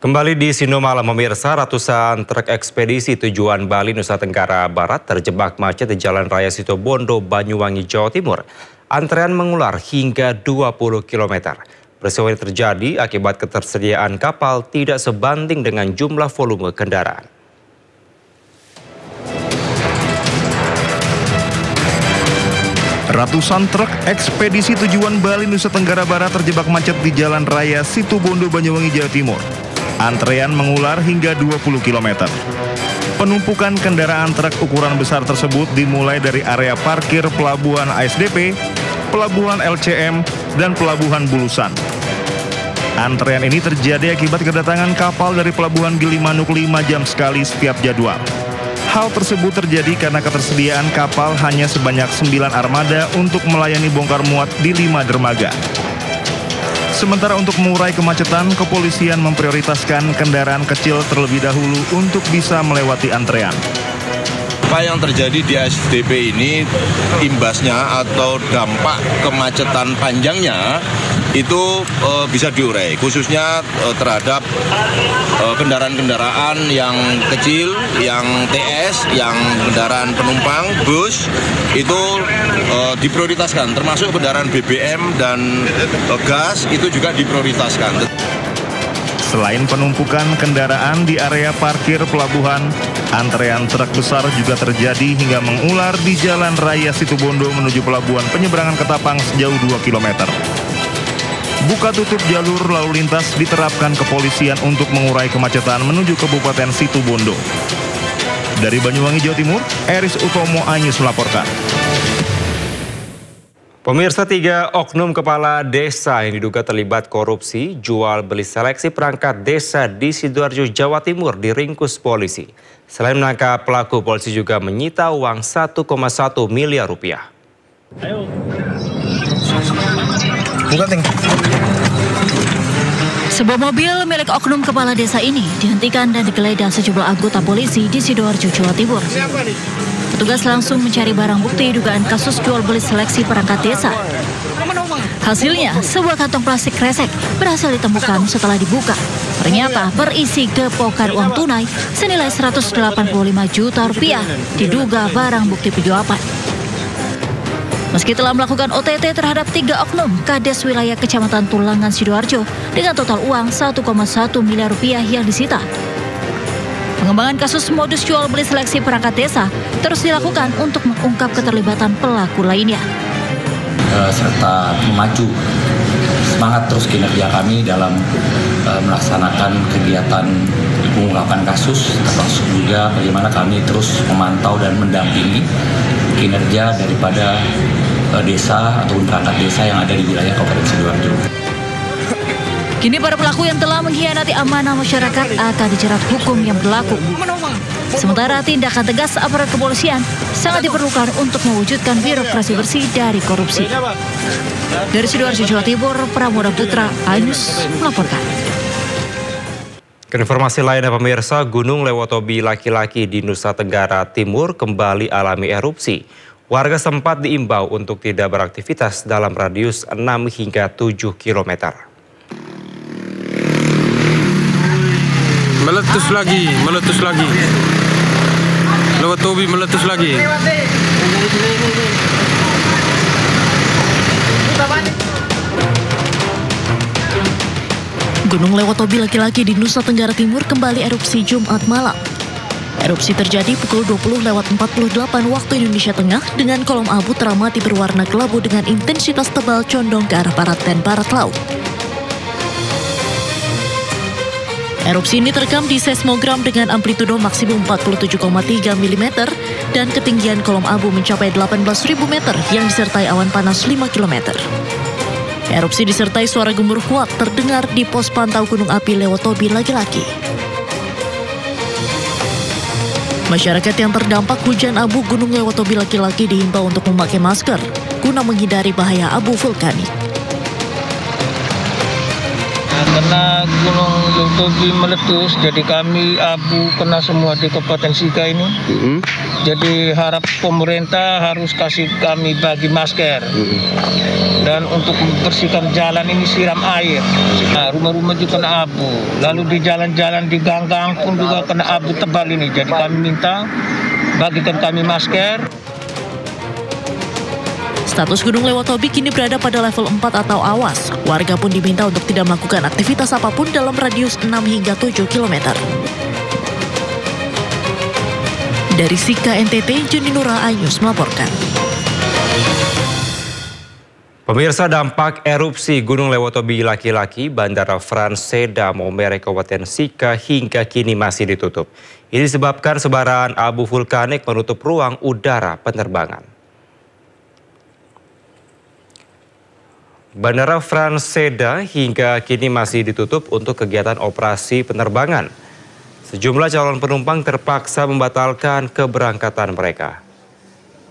Kembali di Sindo Malam, pemirsa, ratusan truk ekspedisi tujuan Bali, Nusa Tenggara Barat terjebak macet di Jalan Raya Situbondo, Banyuwangi, Jawa Timur. Antrean mengular hingga 20 km. Peristiwa ini terjadi akibat ketersediaan kapal tidak sebanding dengan jumlah volume kendaraan. Ratusan truk ekspedisi tujuan Bali, Nusa Tenggara Barat terjebak macet di Jalan Raya Situbondo, Banyuwangi, Jawa Timur. Antrean mengular hingga 20 km. Penumpukan kendaraan truk ukuran besar tersebut dimulai dari area parkir Pelabuhan ASDP, Pelabuhan LCM, dan Pelabuhan Bulusan. Antrean ini terjadi akibat kedatangan kapal dari Pelabuhan Gilimanuk 5 jam sekali setiap jadwal. Hal tersebut terjadi karena ketersediaan kapal hanya sebanyak 9 armada untuk melayani bongkar muat di 5 dermaga. Sementara untuk mengurai kemacetan, kepolisian memprioritaskan kendaraan kecil terlebih dahulu untuk bisa melewati antrean. Apa yang terjadi di ASDP ini, imbasnya atau dampak kemacetan panjangnya itu bisa diurai, khususnya terhadap kendaraan-kendaraan yang kecil, yang TS, yang kendaraan penumpang, bus, itu diprioritaskan, termasuk kendaraan BBM dan gas itu juga diprioritaskan. Selain penumpukan kendaraan di area parkir pelabuhan, antrean truk besar juga terjadi hingga mengular di Jalan Raya Situbondo menuju Pelabuhan Penyeberangan Ketapang sejauh 2 km. Buka tutup jalur lalu lintas diterapkan kepolisian untuk mengurai kemacetan menuju Kabupaten Situbondo. Dari Banyuwangi, Jawa Timur, Eris Utomo Anyus melaporkan. Pemirsa, 3 oknum kepala desa yang diduga terlibat korupsi jual beli seleksi perangkat desa di Sidoarjo, Jawa Timur diringkus polisi. Selain menangkap pelaku, polisi juga menyita uang 1,1 miliar rupiah. Ayo. Sebuah mobil milik oknum kepala desa ini dihentikan dan digeledah sejumlah anggota polisi di Sidoarjo, Jawa Timur. Petugas langsung mencari barang bukti dugaan kasus jual beli seleksi perangkat desa. Hasilnya, sebuah kantong plastik kresek berhasil ditemukan setelah dibuka. Ternyata berisi gepokan uang tunai senilai 185 juta rupiah, diduga barang bukti penyuapan. Meski telah melakukan OTT terhadap 3 oknum Kades wilayah Kecamatan Tulangan, Sidoarjo dengan total uang 1,1 miliar rupiah yang disita. Pengembangan kasus modus jual beli seleksi perangkat desa terus dilakukan untuk mengungkap keterlibatan pelaku lainnya. Serta memacu semangat terus kinerja kami dalam melaksanakan kegiatan pengungkapan kasus, termasuk juga bagaimana kami terus memantau dan mendampingi kinerja daripada desa atau perangkat desa yang ada di wilayah Kabupaten Sidoarjo. Kini para pelaku yang telah mengkhianati amanah masyarakat akan dijerat hukum yang berlaku. Sementara tindakan tegas aparat kepolisian sangat diperlukan untuk mewujudkan birokrasi bersih dari korupsi. Dari Sidoarjo, Jawa Timur, Pramoda Putra, Anyus melaporkan. Informasi lainnya, pemirsa, Gunung Lewotobi laki-laki di Nusa Tenggara Timur kembali alami erupsi. Warga sempat diimbau untuk tidak beraktivitas dalam radius 6 hingga 7 km. Meletus lagi. Lewotobi meletus lagi. Gunung Lewotobi laki-laki di Nusa Tenggara Timur kembali erupsi Jumat malam. Erupsi terjadi pukul 20:48 waktu Indonesia Tengah dengan kolom abu teramati berwarna kelabu dengan intensitas tebal condong ke arah barat dan barat laut. Erupsi ini terekam di seismogram dengan amplitudo maksimum 47,3 mm dan ketinggian kolom abu mencapai 18.000 meter yang disertai awan panas 5 km. Erupsi disertai suara gemuruh kuat terdengar di pos pantau Gunung Api Lewotobi laki-laki. Masyarakat yang terdampak hujan abu Gunung Lewotobi laki-laki diimbau untuk memakai masker guna menghindari bahaya abu vulkanik. Karena Gunung Leutobi meletus, jadi kami abu kena semua di Kabupaten Sika ini. Jadi harap pemerintah harus kasih kami bagi masker. Dan untuk membersihkan jalan ini siram air. Nah, rumah-rumah juga kena abu. Lalu di jalan-jalan di gang-gang pun juga kena abu tebal ini. Jadi kami minta bagikan kami masker. Status Gunung Lewotobi kini berada pada level 4 atau awas. Warga pun diminta untuk tidak melakukan aktivitas apapun dalam radius 6 hingga 7 km. Dari Sika NTT, Juni Nura Ayus melaporkan. Pemirsa, dampak erupsi Gunung Lewotobi laki-laki Bandara Frans Seda Momere Kabupaten Sika hingga kini masih ditutup. Ini disebabkan sebaran abu vulkanik menutup ruang udara penerbangan. Bandara Frans Seda hingga kini masih ditutup untuk kegiatan operasi penerbangan. Sejumlah calon penumpang terpaksa membatalkan keberangkatan mereka.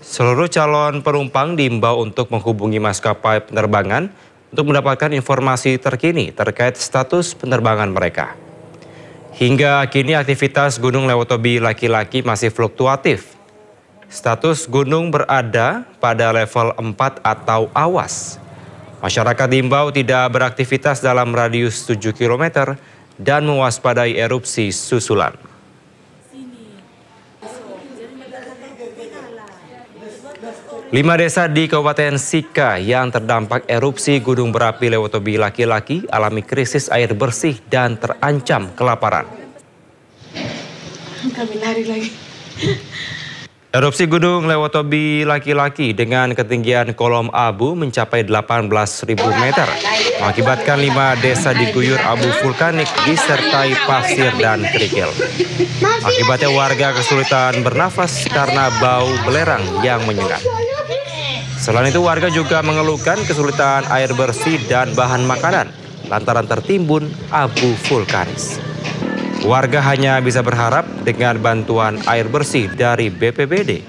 Seluruh calon penumpang diimbau untuk menghubungi maskapai penerbangan untuk mendapatkan informasi terkini terkait status penerbangan mereka. Hingga kini aktivitas Gunung Lewotobi laki-laki masih fluktuatif. Status gunung berada pada level 4 atau awas. Masyarakat diimbau tidak beraktivitas dalam radius 7 km dan mewaspadai erupsi susulan. 5 desa di Kabupaten Sika yang terdampak erupsi gunung berapi Lewotobi laki-laki alami krisis air bersih dan terancam kelaparan. Kami lari lagi. Erupsi Gunung Lewotobi laki-laki dengan ketinggian kolom abu mencapai 18.000 meter, mengakibatkan 5 desa diguyur abu vulkanik disertai pasir dan kerikil. Akibatnya warga kesulitan bernafas karena bau belerang yang menyengat. Selain itu warga juga mengeluhkan kesulitan air bersih dan bahan makanan lantaran tertimbun abu vulkanis. Warga hanya bisa berharap dengan bantuan air bersih dari BPBD.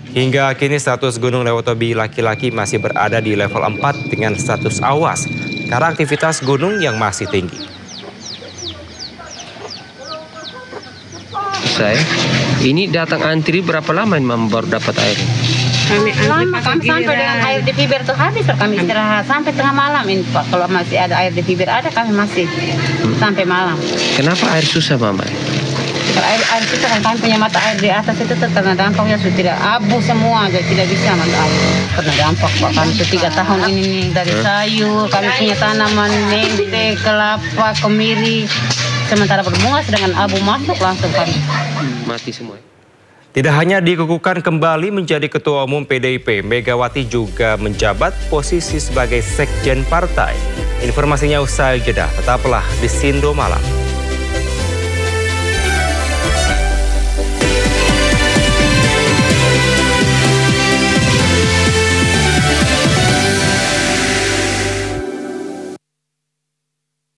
Hingga kini status Gunung Lewotobi laki-laki masih berada di level 4 dengan status awas karena aktivitas gunung yang masih tinggi. Ini datang antri berapa lama baru dapat air? Kami sampai dengan air di bibir tuh habis, kami istirahat sampai tengah malam ini Pak. Kalau masih ada air di bibir ada, kami masih sampai malam. Kenapa air susah, Mama? Kalau air susah kan kami punya mata air di atas itu karena dampaknya sudah tidak abu semua, jadi tidak bisa mata air. Karena dampak Pak, kami sudah 3 tahun ini nih, dari sayur, kami punya tanaman mente, kelapa, kemiri. Sementara berbunga sedangkan abu masuk langsung kami mati semua. Tidak hanya dikukuhkan kembali menjadi Ketua Umum PDIP, Megawati juga menjabat posisi sebagai Sekjen Partai. Informasinya usai jeda, tetaplah di Sindo Malam.